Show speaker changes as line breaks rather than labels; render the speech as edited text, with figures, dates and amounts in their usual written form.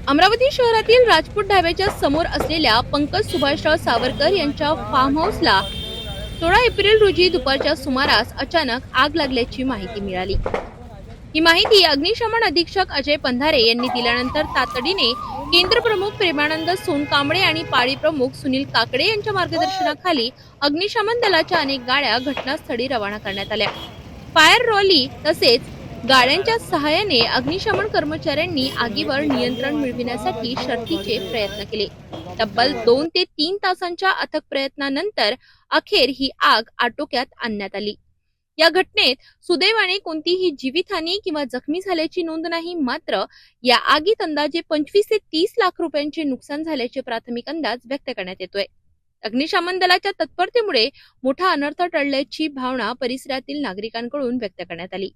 अमरावती शहरातील राजपूत ढाब्याच्या समोर असलेल्या पंकज सुभाषराव सावरकर यांच्या फार्म हाऊसला 16 एप्रिल रोजी दुपारच्या सुमारास अचानक आग लागल्याची माहिती मिळाली। ही माहिती अग्निशमन अधीक्षक अजय पंधारे यांनी दिल्यानंतर तातडीने केंद्र प्रमुख प्रेमानंद सोनकांबळे आणि पाळी प्रमुख सुनील काकडे यांच्या मार्गदर्शनाखाली अग्निशमन दलाच्या अनेक गाड्या घटनास्थळी रवाना करण्यात आल्या। फायर रॉली तसेच गाड्यांच्या सहाय्याने अग्निशमन कर्मचाऱ्यांनी आगीवर नियंत्रण मिळविण्यासाठी शर्थीचे प्रयत्न केले। तब्बल 2 ते 3 तासांच्या अथक प्रयत्नानंतर अखेर ही आग आटोक्यात आणण्यात आली। या घटनेत सुदैवाने कोणतीही जीवितहानी किंवा जखमी झाल्याची नोंद नाही। मात्र या आगीत अंदाजे 25 ते 30 लाख रुपयांचे नुकसान झाल्याचे प्राथमिक अंदाज व्यक्त करण्यात येतोय। अग्निशमन दलाच्या तत्परतेमुळे मोठा अनर्थ टळल्याची भावना परिसरातील नागरिकांकडून व्यक्त करण्यात आली।